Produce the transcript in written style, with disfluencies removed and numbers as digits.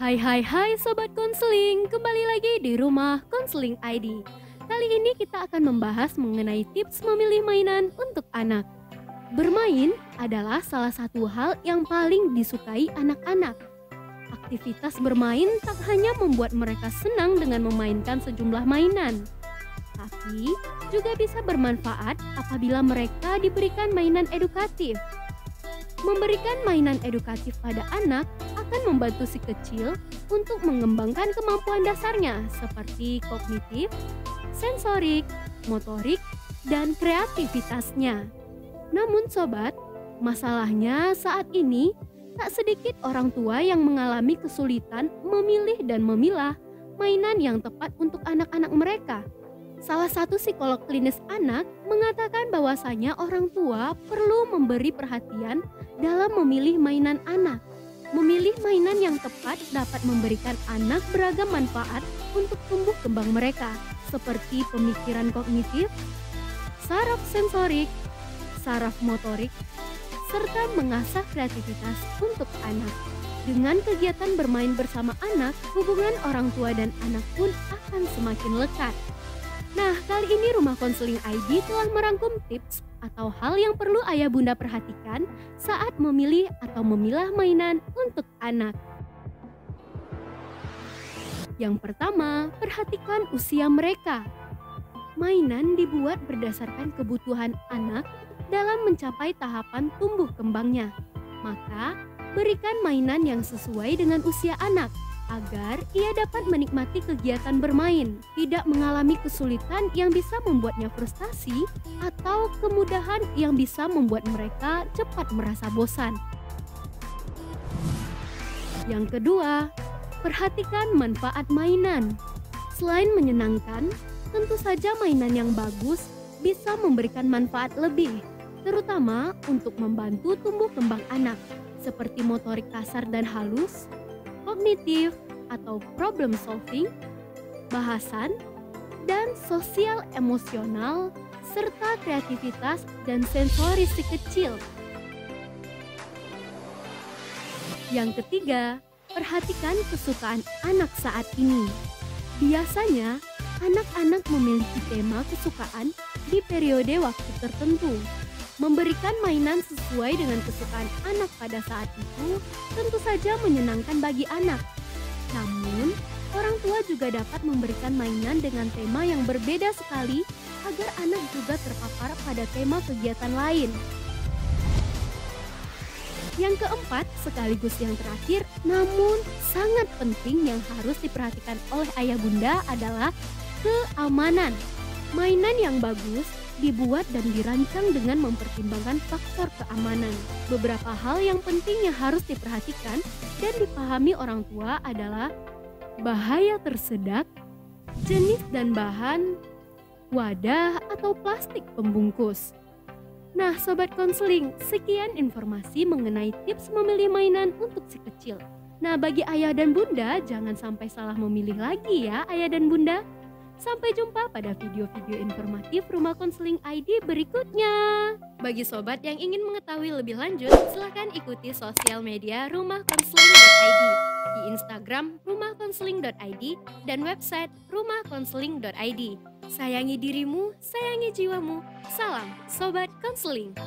Hai Sobat Konseling, kembali lagi di Rumah Konseling ID. Kali ini kita akan membahas mengenai tips memilih mainan untuk anak. Bermain adalah salah satu hal yang paling disukai anak-anak. Aktivitas bermain tak hanya membuat mereka senang dengan memainkan sejumlah mainan, tapi juga bisa bermanfaat apabila mereka diberikan mainan edukatif. Memberikan mainan edukatif pada anak akan membantu si kecil untuk mengembangkan kemampuan dasarnya seperti kognitif, sensorik, motorik, dan kreativitasnya. Namun sobat, masalahnya saat ini tak sedikit orang tua yang mengalami kesulitan memilih dan memilah mainan yang tepat untuk anak-anak mereka. Salah satu psikolog klinis anak mengatakan bahwasanya orang tua perlu memberi perhatian dalam memilih mainan anak. Memilih mainan yang tepat dapat memberikan anak beragam manfaat untuk tumbuh kembang mereka, seperti pemikiran kognitif, saraf sensorik, saraf motorik, serta mengasah kreativitas untuk anak. Dengan kegiatan bermain bersama anak, hubungan orang tua dan anak pun akan semakin lekat. Nah, kali ini Rumah Konseling ID telah merangkum tips atau hal yang perlu ayah bunda perhatikan saat memilih atau memilah mainan untuk anak. Yang pertama, perhatikan usia mereka. Mainan dibuat berdasarkan kebutuhan anak dalam mencapai tahapan tumbuh kembangnya. Maka, berikan mainan yang sesuai dengan usia anak, agar ia dapat menikmati kegiatan bermain, tidak mengalami kesulitan yang bisa membuatnya frustasi atau kemudahan yang bisa membuat mereka cepat merasa bosan. Yang kedua, perhatikan manfaat mainan. Selain menyenangkan, tentu saja mainan yang bagus bisa memberikan manfaat lebih, terutama untuk membantu tumbuh kembang anak, seperti motorik kasar dan halus, kognitif atau problem solving, bahasan, dan sosial emosional, serta kreativitas dan sensoris si kecil. Yang ketiga, perhatikan kesukaan anak saat ini. Biasanya, anak-anak memiliki tema kesukaan di periode waktu tertentu. Memberikan mainan sesuai dengan kesukaan anak pada saat itu tentu saja menyenangkan bagi anak. Namun, orang tua juga dapat memberikan mainan dengan tema yang berbeda sekali agar anak juga terpapar pada tema kegiatan lain. Yang keempat, sekaligus yang terakhir, namun sangat penting yang harus diperhatikan oleh ayah bunda adalah keamanan. Mainan yang bagus dibuat dan dirancang dengan mempertimbangkan faktor keamanan. Beberapa hal yang penting yang harus diperhatikan dan dipahami orang tua adalah bahaya tersedak, jenis dan bahan, wadah atau plastik pembungkus. Nah, Sobat Konseling, sekian informasi mengenai tips memilih mainan untuk si kecil. Nah, bagi ayah dan bunda, jangan sampai salah memilih lagi ya ayah dan bunda. Sampai jumpa pada video-video informatif Rumah Konseling ID berikutnya. Bagi sobat yang ingin mengetahui lebih lanjut, silahkan ikuti sosial media rumahkonseling.id di Instagram rumahkonseling.id dan website rumahkonseling.id. Sayangi dirimu, sayangi jiwamu. Salam Sobat Konseling.